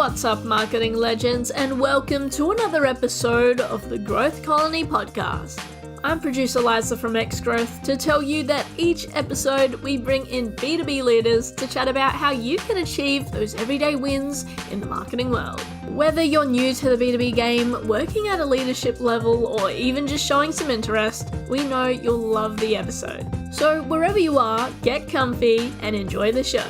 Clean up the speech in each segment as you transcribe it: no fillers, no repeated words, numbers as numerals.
What's up, marketing legends, and welcome to another episode of the Growth Colony podcast. I'm producer Liza from X Growth to tell you that each episode we bring in B2B leaders to chat about how you can achieve those everyday wins in the marketing world. Whether you're new to the B2B game, working at a leadership level, or even just showing some interest, we know you'll love the episode. So wherever you are, get comfy and enjoy the show.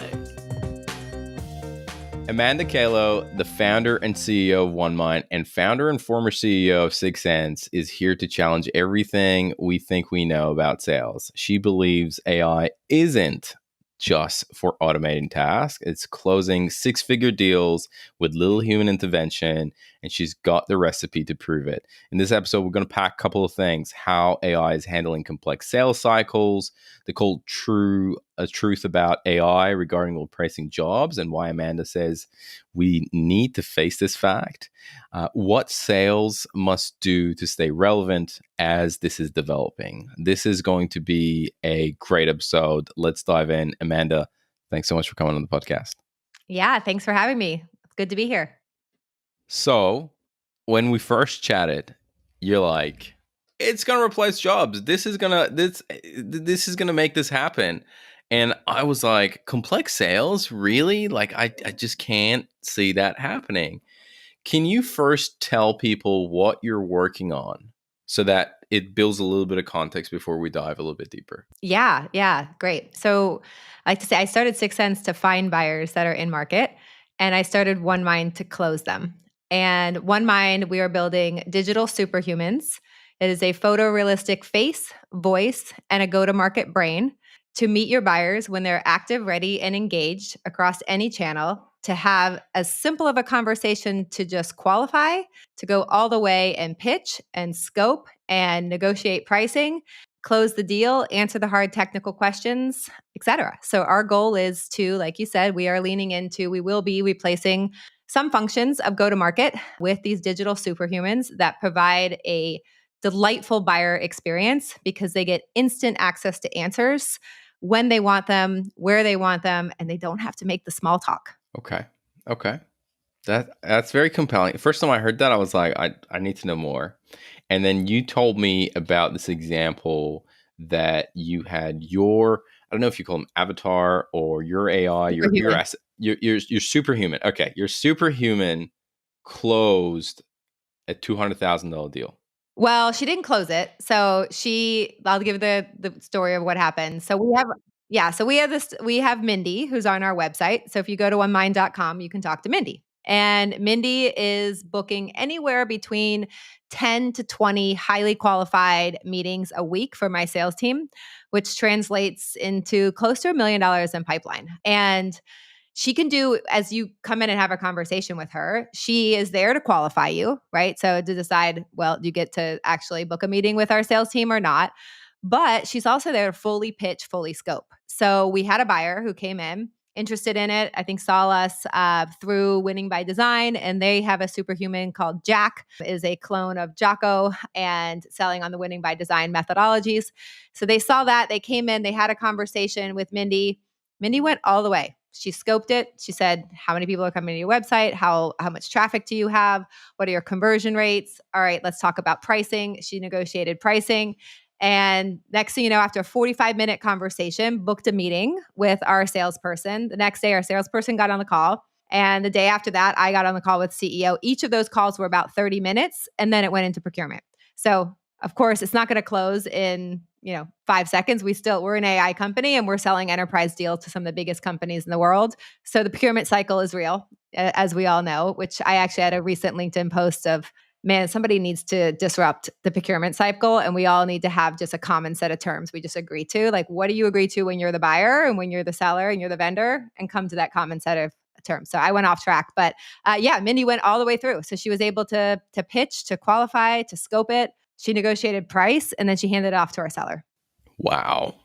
Amanda Kahlow, the founder and CEO of OneMind and founder and former CEO of 6 Sense, is here to challenge everything we think we know about sales. She believes AI isn't just for automating tasks. It's closing 6-figure deals with little human intervention, and she's got the recipe to prove it. In this episode, we're going to pack a couple of things: how AI is handling complex sales cycles, the cold truth about AI regarding replacing jobs, and why Amanda says we need to face this fact, what sales must do to stay relevant as this is developing. This is going to be a great episode. Let's dive in. Amanda, thanks so much for coming on the podcast. Yeah, thanks for having me. It's good to be here. So when we first chatted, you're like, it's going to replace jobs. This is going to make this happen. And I was like, complex sales? Really? Like, I just can't see that happening. Can you first tell people what you're working on so that it builds a little bit of context before we dive a little bit deeper? Yeah, great. So I like to say I started 6 Sense to find buyers that are in market, and I started OneMind to close them. And OneMind, we are building digital superhumans. It is a photorealistic face, voice, and a go-to-market brain to meet your buyers when they're active, ready, and engaged across any channel, to have as simple of a conversation to just qualify, to go all the way and pitch and scope and negotiate pricing, close the deal, answer the hard technical questions, etc. So our goal is to, like you said, we will be replacing some functions of go-to-market with these digital superhumans that provide a delightful buyer experience because they get instant access to answers when they want them, where they want them, and they don't have to make the small talk. Okay. That's very compelling. First time I heard that, I was like, I need to know more. And then you told me about this example that you had I don't know if you call them avatar or your AI, your superhuman. Okay, your superhuman closed a $200,000 deal. Well, she didn't close it. So I'll give the story of what happened. So we have Mindy, who's on our website. So if you go to onemind.com, you can talk to Mindy. And Mindy is booking anywhere between 10 to 20 highly qualified meetings a week for my sales team, which translates into close to $1 million in pipeline. And she can do, as you come in and have a conversation with her, she is there to qualify you, right? So to decide, well, do you get to actually book a meeting with our sales team or not? But she's also there to fully pitch, fully scope. So we had a buyer who came in, interested in it, I think saw us through Winning by Design, and they have a superhuman called Jack, is a clone of Jocko and selling on the Winning by Design methodologies. So they saw that, they came in, they had a conversation with Mindy. Mindy went all the way. She scoped it. She said, how many people are coming to your website? How much traffic do you have? What are your conversion rates? All right, let's talk about pricing. She negotiated pricing. And next thing you know, after a 45-minute conversation, booked a meeting with our salesperson. The next day, our salesperson got on the call. And the day after that, I got on the call with CEO. Each of those calls were about 30 minutes, and then it went into procurement. So of course, it's not going to close in 5 seconds. We're an AI company and we're selling enterprise deals to some of the biggest companies in the world. So the procurement cycle is real, as we all know, which I actually had a recent LinkedIn post of, man, somebody needs to disrupt the procurement cycle and we all need to have just a common set of terms we just agree to. Like, what do you agree to when you're the buyer and when you're the seller and you're the vendor, and come to that common set of terms. So I went off track, but Mindy went all the way through. So she was able to pitch, to qualify, to scope it. She negotiated price, and then she handed it off to our seller. Wow.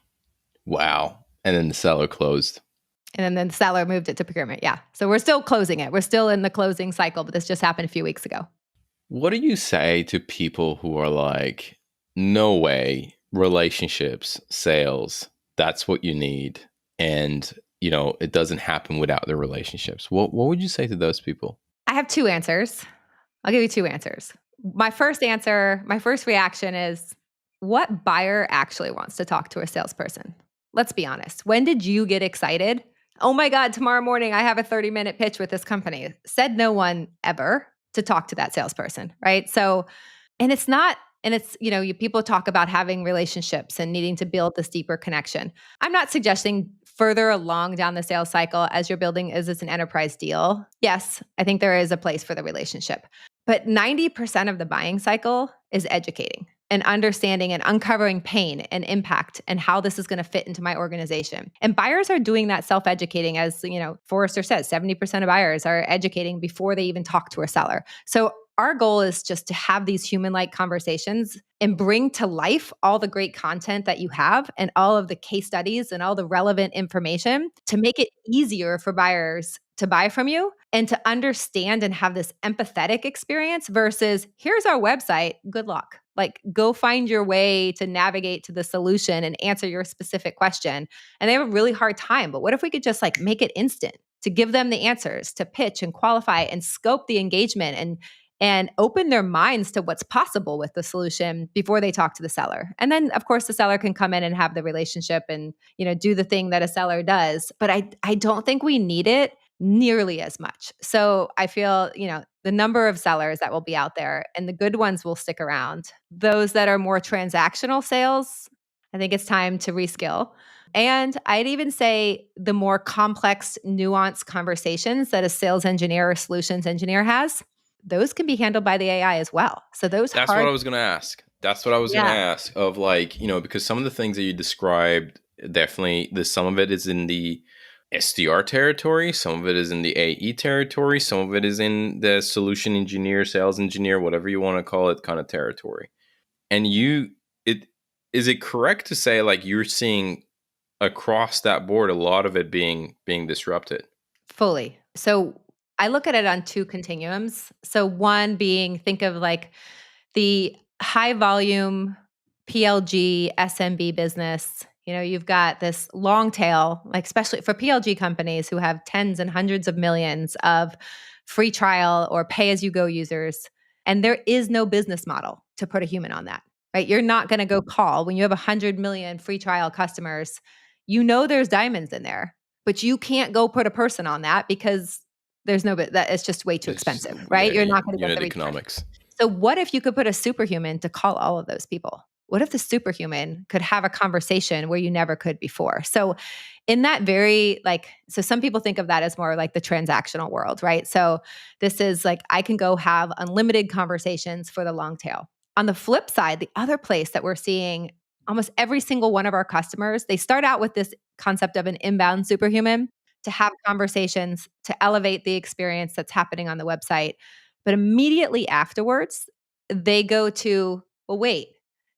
And then the seller closed. And then the seller moved it to procurement. Yeah. So we're still closing it. We're still in the closing cycle, but this just happened a few weeks ago. What do you say to people who are like, no way, relationships, sales, that's what you need. And, it doesn't happen without the relationships. What would you say to those people? have two answers. I'll give you two answers. My first reaction is, what buyer actually wants to talk to a salesperson? Let's be honest. When did you get excited? Oh my God, tomorrow morning I have a 30-minute pitch with this company. Said no one ever to talk to that salesperson, right? So, and it's not, and it's, people talk about having relationships and needing to build this deeper connection. I'm not suggesting further along down the sales cycle as you're building, is this an enterprise deal? Yes, I think there is a place for the relationship. But 90% of the buying cycle is educating and understanding and uncovering pain and impact and how this is going to fit into my organization. And buyers are doing that self-educating. As Forrester says, 70% of buyers are educating before they even talk to a seller. So our goal is just to have these human-like conversations and bring to life all the great content that you have and all of the case studies and all the relevant information to make it easier for buyers to buy from you and to understand and have this empathetic experience versus, here's our website, good luck. Like, go find your way to navigate to the solution and answer your specific question. And they have a really hard time. But what if we could just make it instant to give them the answers, to pitch and qualify and scope the engagement and open their minds to what's possible with the solution before they talk to the seller. And then, of course, the seller can come in and have the relationship and, do the thing that a seller does. But I don't think we need it nearly as much. So I feel, the number of sellers that will be out there and the good ones will stick around. Those that are more transactional sales, I think it's time to reskill. And I'd even say the more complex, nuanced conversations that a sales engineer or solutions engineer has, those can be handled by the AI as well. So that's what I was going to ask. That's what I was going to ask of because some of the things that you described, definitely some of it is in the SDR territory, some of it is in the AE territory, some of it is in the solution engineer, sales engineer, whatever you want to call it, kind of territory. And is it correct to say you're seeing across that board a lot of it being disrupted? Fully. So I look at it on two continuums. So one being, think of the high volume PLG SMB business. You've got this long tail, especially for PLG companies who have tens and hundreds of millions of free trial or pay as you go users. And there is no business model to put a human on that, right? You're not going to go call when you have 100 million free trial customers. There's diamonds in there, but you can't go put a person on that because there's that it's just way too expensive, right? You're not going to get the economics. So what if you could put a superhuman to call all of those people? What if the superhuman could have a conversation where you never could before? So in that so some people think of that as more the transactional world, right? So this is I can go have unlimited conversations for the long tail. On the flip side, the other place that we're seeing almost every single one of our customers, they start out with this concept of an inbound superhuman to have conversations, to elevate the experience that's happening on the website. But immediately afterwards, they go to, well, wait,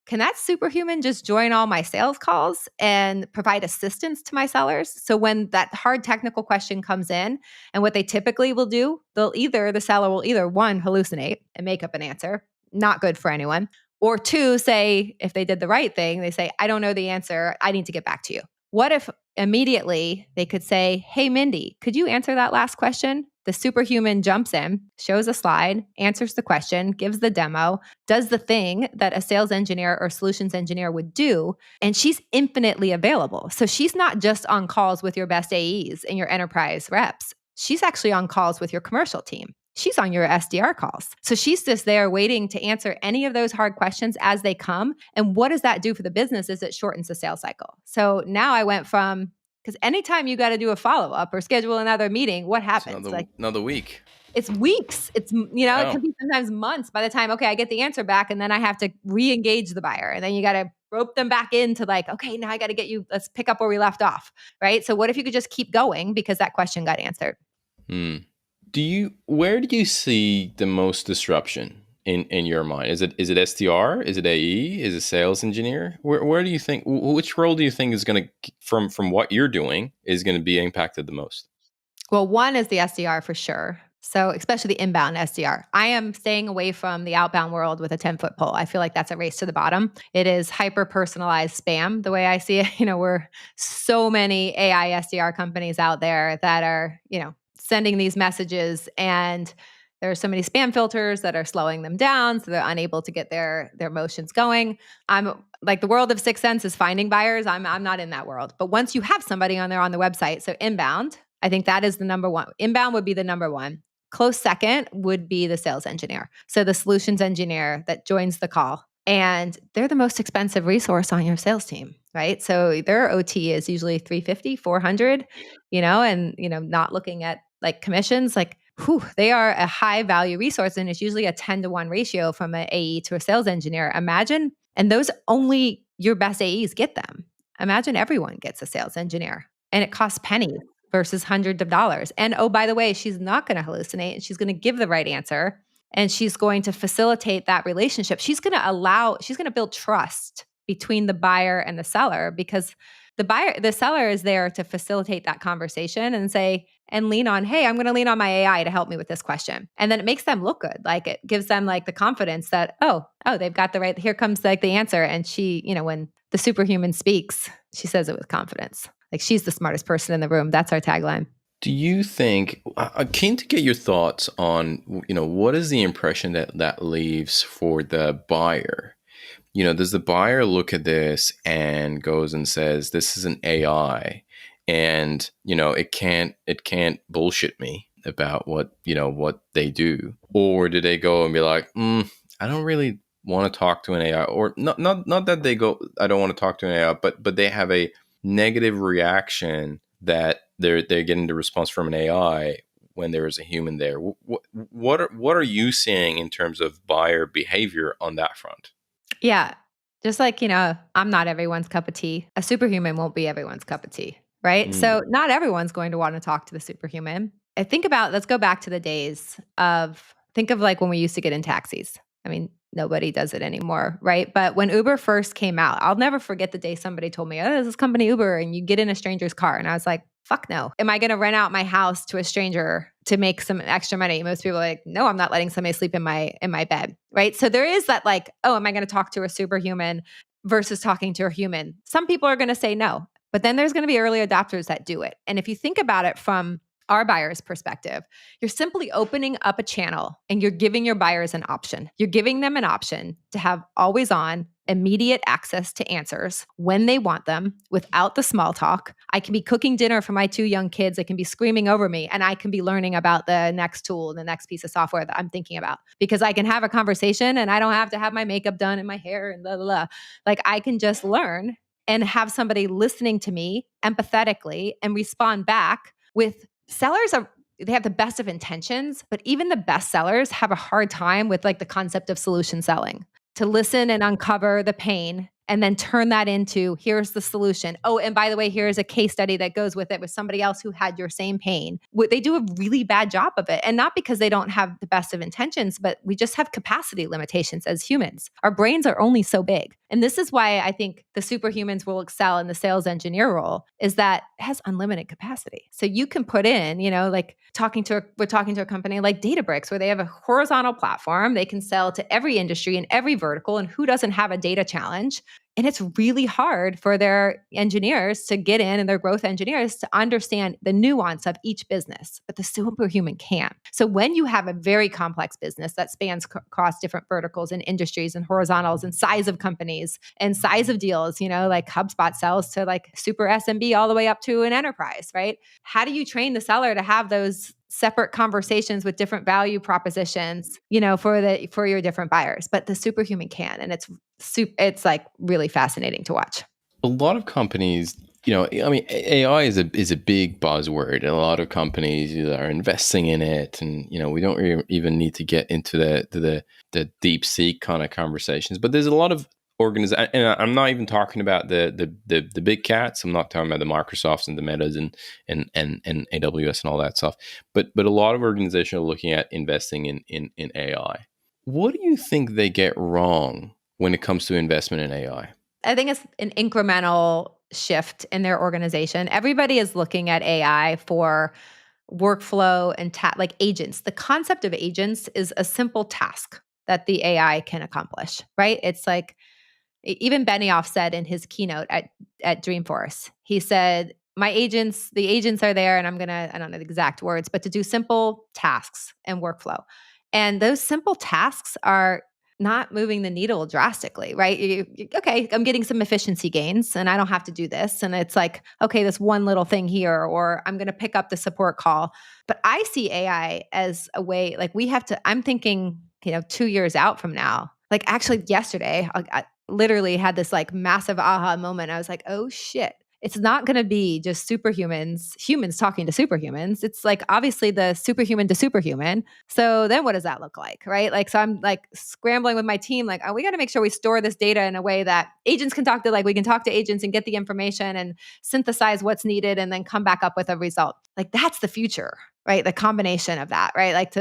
can that superhuman just join all my sales calls and provide assistance to my sellers? So when that hard technical question comes in, and what they typically will do, the seller will either one, hallucinate and make up an answer, not good for anyone, or two, say, if they did the right thing, they say, I don't know the answer, I need to get back to you. What if immediately they could say, hey, Mindy, could you answer that last question? The superhuman jumps in, shows a slide, answers the question, gives the demo, does the thing that a sales engineer or solutions engineer would do, and she's infinitely available. So she's not just on calls with your best AEs and your enterprise reps. She's actually on calls with your commercial team. She's on your SDR calls. So she's just there waiting to answer any of those hard questions as they come. And what does that do for the business is it shortens the sales cycle. So now I went from, because anytime you got to do a follow-up or schedule another meeting, what happens? Another week. It's weeks. It's, it can be sometimes months by the time, I get the answer back, and then I have to re-engage the buyer. And then you got to rope them back into okay, now I got to get you, let's pick up where we left off, right? So what if you could just keep going because that question got answered? Where do you see the most disruption in your mind? Is it SDR? Is it AE? Is it sales engineer? Where do you think, which role do you think is going to, from what you're doing, is going to be impacted the most? Well, one is the SDR for sure. So especially the inbound SDR. I am staying away from the outbound world with a 10-foot pole. I feel like that's a race to the bottom. It is hyper-personalized spam, the way I see it. We're so many AI SDR companies out there that are, sending these messages, and There are so many spam filters that are slowing them down, so they're unable to get their motions going. I'm like, the world of 6sense is finding buyers. I'm not in that world. But once you have somebody on there on the website, so inbound, I think that is the number one. Inbound would be the number one. Close second would be the sales engineer. So the solutions engineer that joins the call. And they're the most expensive resource on your sales team, right? So their OT is usually 350, 400, and, not looking at like commissions, like, they are a high value resource. And it's usually a 10-to-1 ratio from an AE to a sales engineer. Imagine, and those only your best AEs get them. Imagine everyone gets a sales engineer, and it costs pennies versus hundreds of dollars. And oh, by the way, she's not going to hallucinate, and she's going to give the right answer, and she's going to facilitate that relationship. She's going to build trust between the buyer and the seller, because the seller is there to facilitate that conversation and lean on, hey, I'm going to lean on my AI to help me with this question. And then it makes them look good. Like, it gives them like the confidence that, oh, they've got the right, here comes like the answer. And she, when the superhuman speaks, she says it with confidence. Like, she's the smartest person in the room. That's our tagline. Do you think, I'm keen to get your thoughts on, what is the impression that leaves for the buyer? Does the buyer look at this and goes and says, this is an AI and, it can't bullshit me about what they do? Or do they go and be like, I don't really want to talk to an AI, or not that they go, I don't want to talk to an AI, but they have a negative reaction that they're getting the response from an AI when there is a human there. What are you seeing in terms of buyer behavior on that front? Yeah. Just like, I'm not everyone's cup of tea. A superhuman won't be everyone's cup of tea, right? So not everyone's going to want to talk to the superhuman. Let's go back to the days think of like when we used to get in taxis. I mean, nobody does it anymore, right? But when Uber first came out, I'll never forget the day somebody told me, oh, this is company Uber, and you get in a stranger's car. And I was like, fuck no. Am I going to rent out my house to a stranger to make some extra money? Most people are like, no, I'm not letting somebody sleep in my bed, right? So there is that like, oh, am I going to talk to a superhuman versus talking to a human? Some people are going to say no, but then there's going to be early adopters that do it. And if you think about it from our buyer's perspective, you're simply opening up a channel and you're giving your buyers an option. You're giving them an option to have always on, immediate access to answers when they want them without the small talk. I can be cooking dinner for my 2 young kids. They can be screaming over me, and I can be learning about the next tool, the next piece of software that I'm thinking about, because I can have a conversation and I don't have to have my makeup done and my hair and blah, blah, blah. Like, I can just learn and have somebody listening to me empathetically and respond back with. Sellers they have the best of intentions, but even the best sellers have a hard time with like the concept of solution selling, to listen and uncover the pain and then turn that into, here's the solution. Oh, and by the way, here's a case study that goes with it with somebody else who had your same pain. They do a really bad job of it. And not because they don't have the best of intentions, but we just have capacity limitations as humans. Our brains are only so big. And this is why I think the superhumans will excel in the sales engineer role, is that it has unlimited capacity. So you can put in, like we're talking to a company like Databricks, where they have a horizontal platform. They can sell to every industry and every vertical, and who doesn't have a data challenge? And it's really hard for their engineers to get in, and their growth engineers to understand the nuance of each business, but the superhuman can. So when you have a very complex business that spans across different verticals and industries and horizontals and size of companies and size of deals, like HubSpot sells to like super SMB all the way up to an enterprise, right? How do you train the seller to have those separate conversations with different value propositions, for your different buyers? But the superhuman can, and it's like really fascinating to watch. A lot of companies, AI is a big buzzword. A lot of companies are investing in it, and we don't even need to get into the deep seek kind of conversations. But there's a lot of organizations, and I'm not even talking about the big cats. I'm not talking about the Microsofts and the Metas and AWS and all that stuff. But a lot of organizations are looking at investing in AI. What do you think they get wrong when it comes to investment in AI? I think it's an incremental shift in their organization. Everybody is looking at AI for workflow and like agents. The concept of agents is a simple task that the AI can accomplish, right? It's like, even Benioff said in his keynote at Dreamforce, he said, the agents are there, and I don't know the exact words, but to do simple tasks and workflow. And those simple tasks are not moving the needle drastically, right? Okay, I'm getting some efficiency gains and I don't have to do this. And it's like, okay, this one little thing here, or I'm going to pick up the support call. But I see AI as a way, like I'm thinking, 2 years out from now, like actually yesterday, I literally had this like massive aha moment. I was like, oh shit. It's not going to be just humans talking to superhumans. It's like obviously the superhuman to superhuman. So then what does that look like, right? Like, so I'm like scrambling with my team, like, oh, we got to make sure we store this data in a way that agents can talk to, like we can talk to agents and get the information and synthesize what's needed and then come back up with a result. Like that's the future, right? The combination of that, right? Like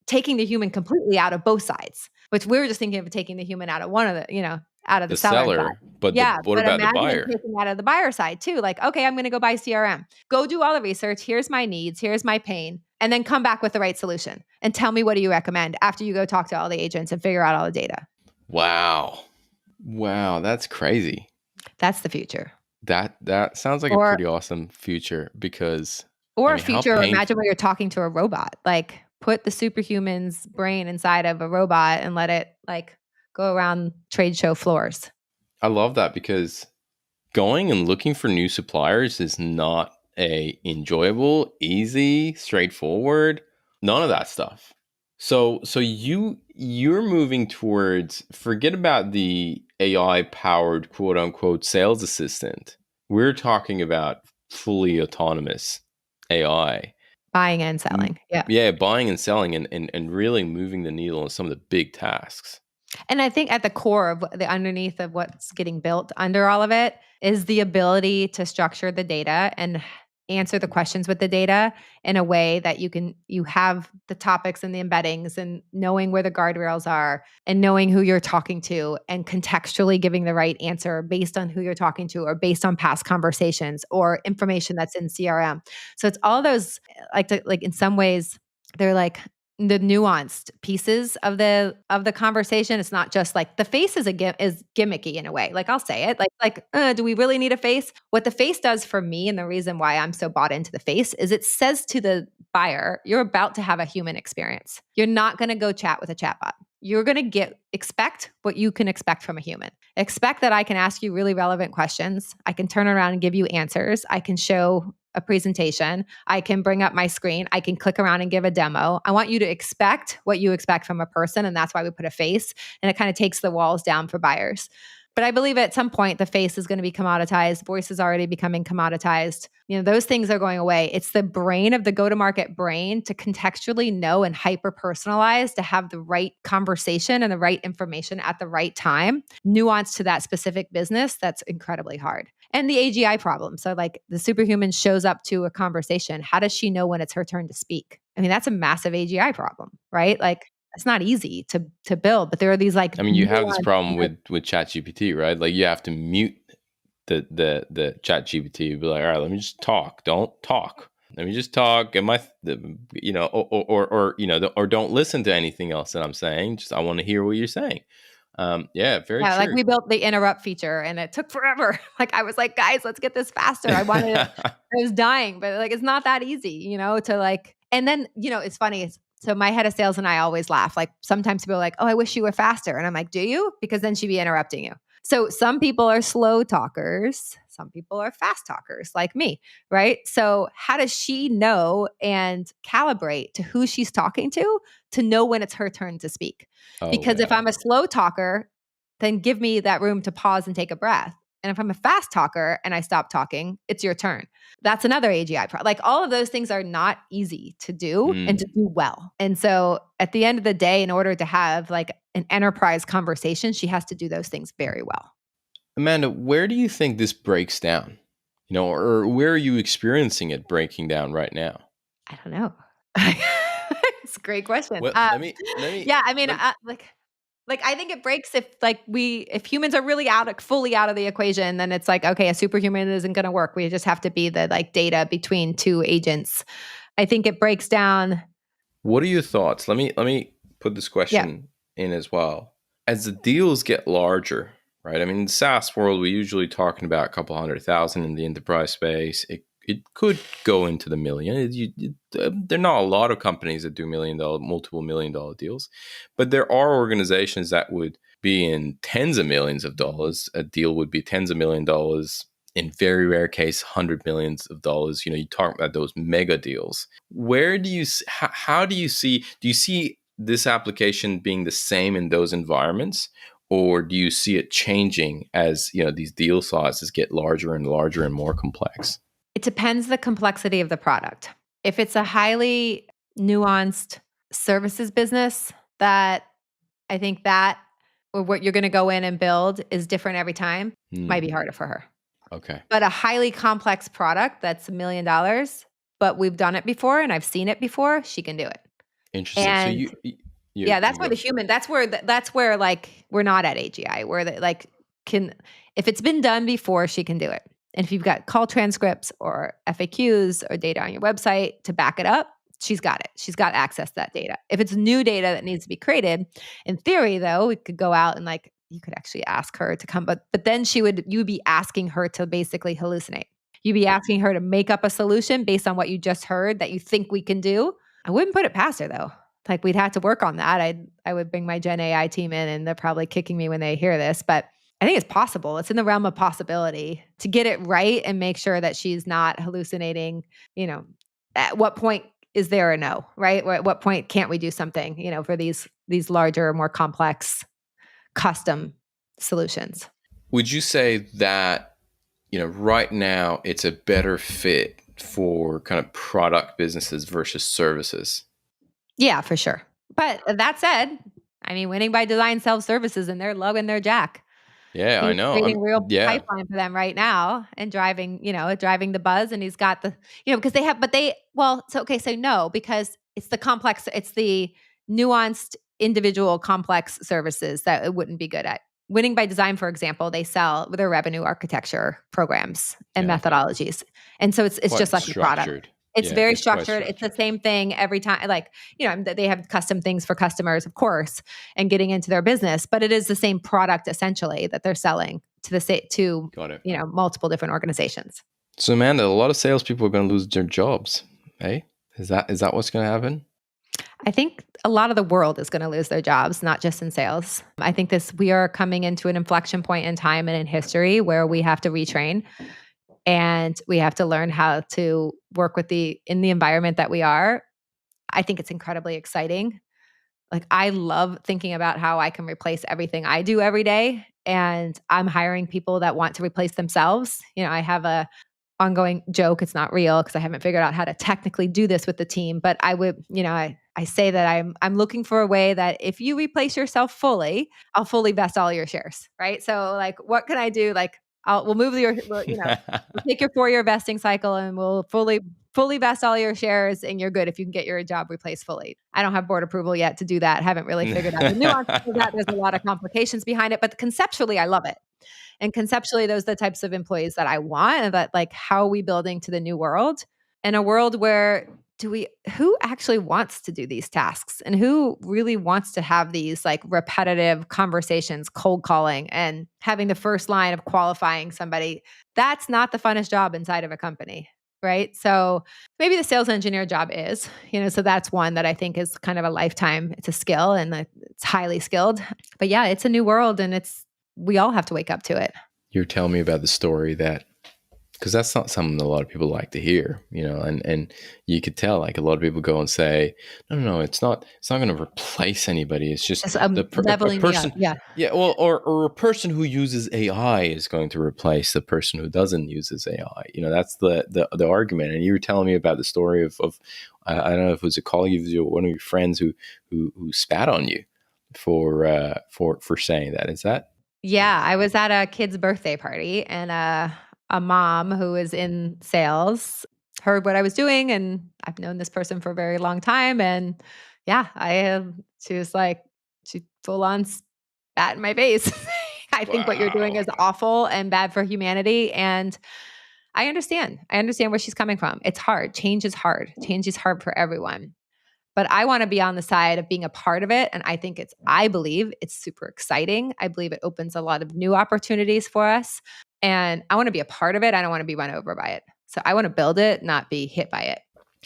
taking the human completely out of both sides, which we were just thinking of taking the human out of one of the, out of the seller side. But what about the buyer? Taking out of the buyer side too. Like, okay, I'm going to go buy CRM. Go do all the research. Here's my needs. Here's my pain. And then come back with the right solution. And tell me, what do you recommend after you go talk to all the agents and figure out all the data? Wow. That's crazy. That's the future. That sounds like a pretty awesome future because... Or a future, imagine where you're talking to a robot. Like put the superhuman's brain inside of a robot and let it like go around trade show floors. I love that because going and looking for new suppliers is not enjoyable, easy, straightforward, none of that stuff. So you're moving towards, forget about the AI powered quote unquote sales assistant. We're talking about fully autonomous AI. Buying and selling. Yeah. Yeah, buying and selling and really moving the needle on some of the big tasks. And I think at the core of the underneath of what's getting built under all of it is the ability to structure the data and answer the questions with the data in a way that you have the topics and the embeddings and knowing where the guardrails are and knowing who you're talking to and contextually giving the right answer based on who you're talking to or based on past conversations or information that's in CRM. So it's all those like in some ways they're like the nuanced pieces of the conversation. It's not just like the face is gimmicky in a way. Like I'll say it like, do we really need a face? What the face does for me, and the reason why I'm so bought into the face, is it says to the buyer, you're about to have a human experience. You're not going to go chat with a chatbot. You're going to expect what you can expect from a human. Expect that I can ask you really relevant questions. I can turn around and give you answers. I can show a presentation. I can bring up my screen. I can click around and give a demo. I want you to expect what you expect from a person. And that's why we put a face. And it kind of takes the walls down for buyers. But I believe at some point the face is going to be commoditized. Voice is already becoming commoditized. Those things are going away. It's the brain of the go-to-market brain to contextually know and hyper-personalize, to have the right conversation and the right information at the right time, nuanced to that specific business. That's incredibly hard. And the AGI problem. So like the superhuman shows up to a conversation. How does she know when it's her turn to speak? I mean, that's a massive AGI problem, right? Like it's not easy to build, but there are these like... I mean, you have this problem with ChatGPT, right? Like you have to mute the ChatGPT. Be like, all right, let me just talk. Don't talk. Let me just talk. Or don't listen to anything else that I'm saying. Just I want to hear what you're saying. Very true. Like we built the interrupt feature and it took forever. Like I was like, guys, let's get this faster. I was dying, but like, it's not that easy, to like, and then, it's funny. So my head of sales and I always laugh. Like sometimes people are like, oh, I wish you were faster. And I'm like, do you? Because then she'd be interrupting you. So some people are slow talkers. Some people are fast talkers like me, right? So how does she know and calibrate to who she's talking to know when it's her turn to speak? Because if I'm a slow talker, then give me that room to pause and take a breath. And if I'm a fast talker and I stop talking, it's your turn. That's another AGI problem. Like all of those things are not easy to do and to do well. And so at the end of the day, in order to have like an enterprise conversation, she has to do those things very well. Amanda, where do you think this breaks down? Or where are you experiencing it breaking down right now? I don't know. It's a great question. Well, let me. Yeah, I mean, like I think it breaks if humans are really fully out of the equation, then it's like, okay, a superhuman isn't going to work. We just have to be the like data between two agents. I think it breaks down. What are your thoughts? Let me put this question in as well. As the deals get larger, right? I mean, in the SaaS world, we're usually talking about a couple 100,000 in the enterprise space. It it could go into the million. There are not a lot of companies that do multiple million dollar deals, but there are organizations that would be in tens of millions of dollars. A deal would be tens of $1,000,000. In very rare case, hundred millions of dollars. You talk about those mega deals. Where do you, how do you see this application being the same in those environments? Or do you see it changing as these deal sizes get larger and larger and more complex? It depends the complexity of the product. If it's a highly nuanced services business, that I think that or what you're going to go in and build is different every time, might be harder for her. Okay. But a highly complex product that's $1 million, but we've done it before and I've seen it before, she can do it. Interesting. And So yeah, that's where the human, that's where like, we're not at AGI, where if it's been done before, she can do it. And if you've got call transcripts or FAQs or data on your website to back it up, she's got it. She's got access to that data. If it's new data that needs to be created, in theory, though, we could go out and you could actually ask her to come, but then you'd be asking her to basically hallucinate. You'd be asking her to make up a solution based on what you just heard that you think we can do. I wouldn't put it past her though. Like we'd have to work on that. I would bring my Gen AI team in and they're probably kicking me when they hear this, but I think it's possible. It's in the realm of possibility to get it right and make sure that she's not hallucinating, at what point is there a no, right? Or at what point can't we do something, for these larger, more complex custom solutions? Would you say that, right now it's a better fit for kind of product businesses versus services? Yeah, for sure. But that said, winning by design sells services and they're lugging their jack. Yeah, I He's know. creating real pipeline for them right now and driving the buzz. And he's got the, because they have, so no, because it's the nuanced individual complex services that it wouldn't be good at. Winning by Design, for example, they sell their revenue archacture programs and methodologies. And so it's just like the product. It's very structured. It's the same thing every time. They have custom things for customers, of course, and getting into their business, but it is the same product essentially that they're selling to multiple different organizations. So Amanda, a lot of salespeople are going to lose their jobs. Hey, is that what's going to happen? I think a lot of the world is going to lose their jobs, not just in sales. I think we are coming into an inflection point in time and in history where we have to retrain. And we have to learn how to work in the environment that we are. I think it's incredibly exciting. Like I love thinking about how I can replace everything I do every day. And I'm hiring people that want to replace themselves. I have a ongoing joke. It's not real because I haven't figured out how to technically do this with the team. But I would, I say that I'm looking for a way that if you replace yourself fully, I'll fully vest all your shares. Right. So what can I do? We'll move we'll take your 4-year vesting cycle and we'll fully vest all your shares and you're good if you can get your job replaced fully. I don't have board approval yet to do that. Haven't really figured out the nuances of that. There's a lot of complications behind it, but conceptually I love it. And conceptually, those are the types of employees that I want and that how are we building to the new world? In a world where who actually wants to do these tasks and who really wants to have these repetitive conversations, cold calling and having the first line of qualifying somebody? That's not the funnest job inside of a company, right? So maybe the sales engineer job is, so that's one that I think is kind of a lifetime. It's a skill and it's highly skilled, but yeah, it's a new world and we all have to wake up to it. You're telling me about the story because that's not something a lot of people like to hear, and you could tell a lot of people go and say, no, it's not going to replace anybody. It's just a person. Yeah. Yeah. Well, or a person who uses AI is going to replace the person who doesn't use AI. That's the argument. And you were telling me about the story of I don't know if it was a colleague of yours or one of your friends who spat on you for saying that. Is that? Yeah. I was at a kid's birthday party and, a mom who is in sales heard what I was doing, and I've known this person for a very long time. And yeah, she full on spat in my face. I think what you're doing is awful and bad for humanity. And I understand where she's coming from. It's hard. Change is hard. Change is hard for everyone. But I want to be on the side of being a part of it. And I believe it's super exciting. I believe it opens a lot of new opportunities for us. And I want to be a part of it. I don't want to be run over by it. So I want to build it, not be hit by it.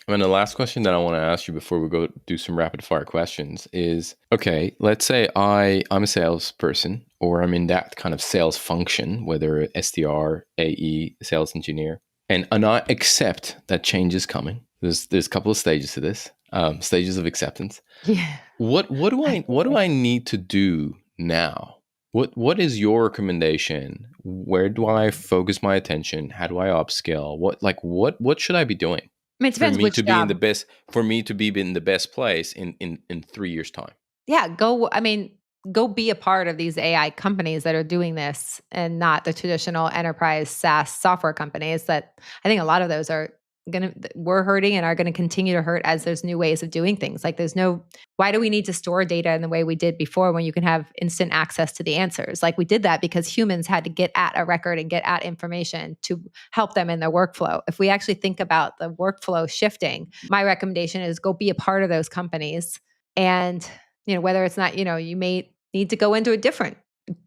And the last question that I want to ask you before we go do some rapid fire questions is, okay, let's say I'm a salesperson, or I'm in that kind of sales function, whether SDR, AE, sales engineer, and I accept that change is coming. There's a couple of stages to this, stages of acceptance. Yeah. What do I need to do now? What is your recommendation? Where do I focus my attention? How do I upskill? What should I be doing? I mean, it depends which job. For me to be in the best place in 3 years time. Yeah, go be a part of these AI companies that are doing this and not the traditional enterprise SaaS software companies that I think a lot of those we're hurting and are going to continue to hurt as there's new ways of doing things. Like why do we need to store data in the way we did before when you can have instant access to the answers? Like we did that because humans had to get at a record and get at information to help them in their workflow. If we actually think about the workflow shifting, my recommendation is go be a part of those companies. And, whether it's not, you may need to go into a different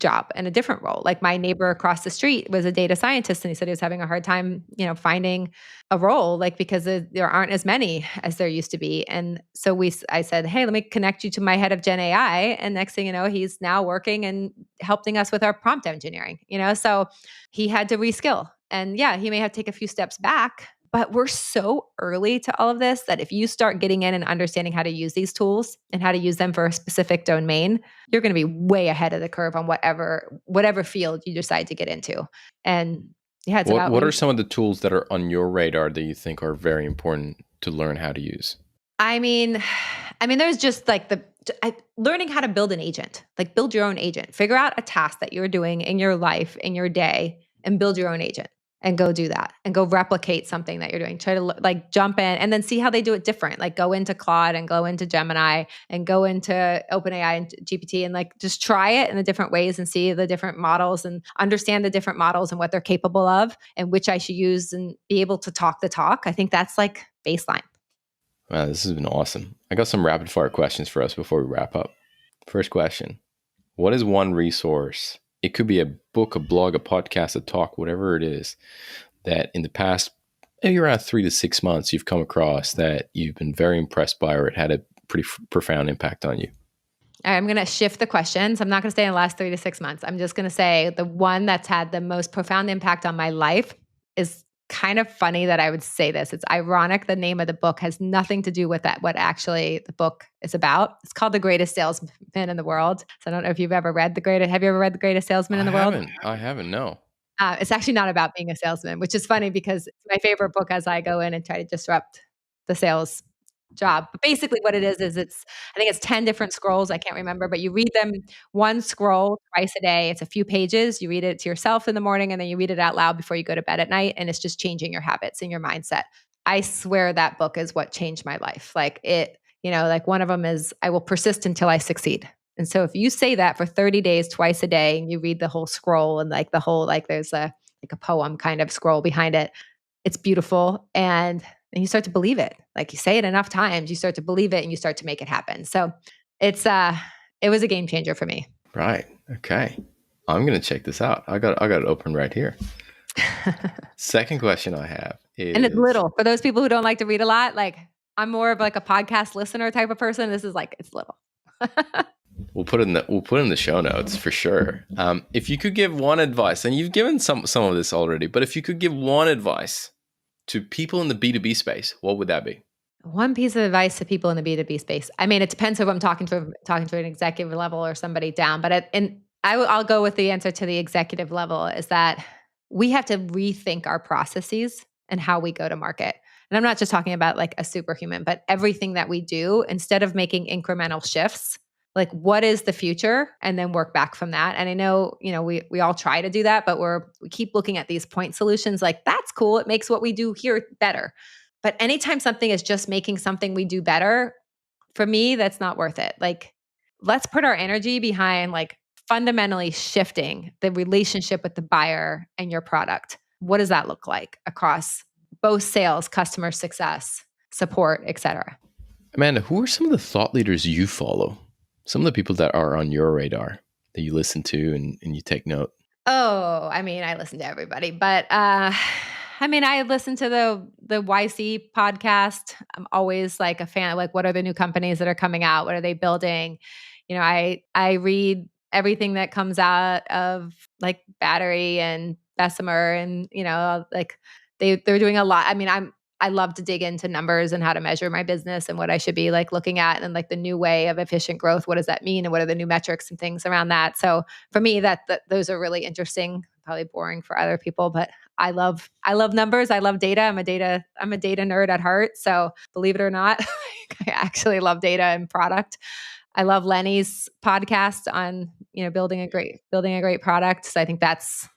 job and a different role. Like my neighbor across the street was a data scientist and he said he was having a hard time, finding a role, like because there aren't as many as there used to be. And so I said, hey, let me connect you to my head of Gen AI. And next thing you know, he's now working and helping us with our prompt engineering, so he had to reskill. And yeah, he may have to take a few steps back, but we're so early to all of this that if you start getting in and understanding how to use these tools and how to use them for a specific domain, you're going to be way ahead of the curve on whatever field you decide to get into. And yeah, what are some of the tools that are on your radar that you think are very important to learn how to use? I mean, there's just like learning how to build an agent, like build your own agent, figure out a task that you're doing in your life, in your day, and build your own agent. And go do that and go replicate something that you're doing. Try to jump in and then see how they do it different. Like go into Claude and go into Gemini and go into OpenAI and GPT and just try it in the different ways and see the different models and understand the different models and what they're capable of and which I should use and be able to talk the talk. I think that's baseline. Wow, this has been awesome. I got some rapid fire questions for us before we wrap up. First question. What is one resource? It could be a book, a blog, a podcast, a talk, whatever it is, that in the past, maybe around 3 to 6 months, you've come across that you've been very impressed by or it had a pretty profound impact on you. All right, I'm going to shift the questions. I'm not going to say in the last 3 to 6 months. I'm just going to say the one that's had the most profound impact on my life is kind of funny that I would say this. It's ironic. The name of the book has nothing to do with that, what actually the book is about. It's called The Greatest Salesman in the World. So I don't know if you've ever read have you ever read The Greatest Salesman in the World? I haven't, no. It's actually not about being a salesman, which is funny because it's my favorite book as I go in and try to disrupt the sales job. But basically what it is I think it's 10 different scrolls. I can't remember, but you read them one scroll twice a day. It's a few pages. You read it to yourself in the morning and then you read it out loud before you go to bed at night. And it's just changing your habits and your mindset. I swear that book is what changed my life. One of them is, I will persist until I succeed. And so if you say that for 30 days, twice a day, and you read the whole scroll and there's a poem kind of scroll behind it, it's beautiful. And you start to believe it. Like you say it enough times, you start to believe it and you start to make it happen. So it was a game changer for me. Right. Okay. I'm going to check this out. I got it open right here. Second question I have is, and it's little for those people who don't like to read a lot. I'm more of a podcast listener type of person. This is it's little. We'll put it in the show notes for sure. If you could give one advice, and you've given some of this already, but if you could give one advice to people in the B2B space, what would that be? One piece of advice to people in the B2B space. I mean, it depends if I'm talking to an executive level or somebody down, but I'll go with the answer to the executive level is that we have to rethink our processes and how we go to market. And I'm not just talking about a superhuman, but everything that we do, instead of making incremental shifts, what is the future, and then work back from that. And I know, we all try to do that, but we keep looking at these point solutions. That's cool. It makes what we do here better. But anytime something is just making something we do better, for me, that's not worth it. Let's put our energy behind fundamentally shifting the relationship with the buyer and your product. What does that look like across both sales, customer success, support, et cetera? Amanda, who are some of the thought leaders you follow? Some of the people that are on your radar that you listen to and you take note? Oh, I mean, I listen to everybody, but I mean, I listen to the YC podcast. I'm always like a fan of like, what are the new companies that are coming out? What are they building? You know, I read everything that comes out of like Battery and Bessemer, and like they're doing a lot. I mean, I love to dig into numbers and how to measure my business and what I should be like looking at, and like the new way of efficient growth. What does that mean? And what are the new metrics and things around that? So for me, that those are really interesting. Probably boring for other people, but I love numbers. I love data. I'm a data nerd at heart. So believe it or not, I actually love data and product. I love Lenny's podcast on, building a great product. So I think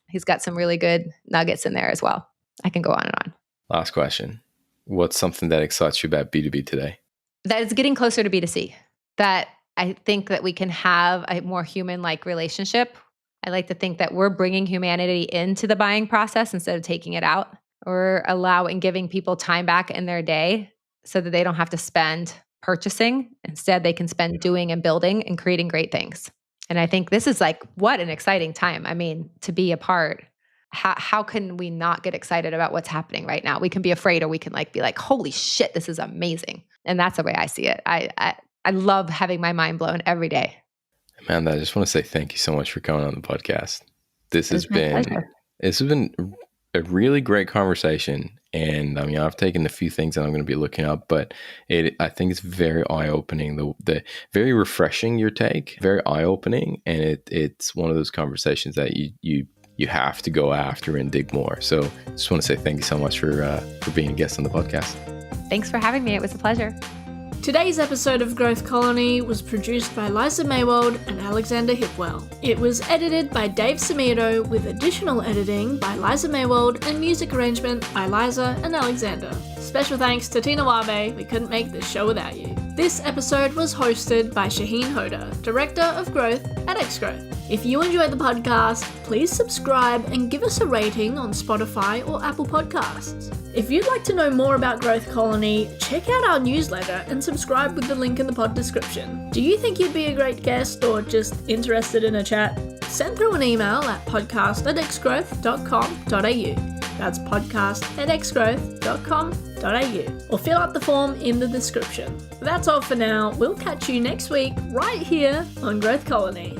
he's got some really good nuggets in there as well. I can go on and on. Last question. What's something that excites you about B2B today? That it's getting closer to B2C. That I think that we can have a more human-like relationship. I like to think that we're bringing humanity into the buying process instead of taking it out, or giving people time back in their day so that they don't have to spend purchasing. Instead, they can spend doing and building and creating great things. And I think this is like, what an exciting time. I mean, to be a part. How can we not get excited about what's happening right now? We can be afraid, or we can be like, holy shit, this is amazing. And that's the way I see it. I love having my mind blown every day. Amanda, I just want to say thank you so much for coming on the podcast. This has been a really great conversation. And I mean, I've taken a few things that I'm going to be looking up, but I think it's very eye-opening, the very refreshing, your take, very eye-opening. And it's one of those conversations that you have to go after and dig more. So just want to say thank you so much for being a guest on the podcast. Thanks for having me. It was a pleasure. Today's episode of Growth Colony was produced by Liza Maywald and Alexander Hipwell. It was edited by Dave Samito, with additional editing by Liza Maywald and music arrangement by Liza and Alexander. Special thanks to Tina Wabe. We couldn't make this show without you. This episode was hosted by Shahin Hoda, Director of Growth at Xgrowth. If you enjoyed the podcast, please subscribe and give us a rating on Spotify or Apple Podcasts. If you'd like to know more about Growth Colony, check out our newsletter and subscribe with the link in the pod description. Do you think you'd be a great guest, or just interested in a chat? Send through an email at podcast@xgrowth.com.au. That's podcast@xgrowth.com.au. Or fill out the form in the description. That's all for now. We'll catch you next week right here on Growth Colony.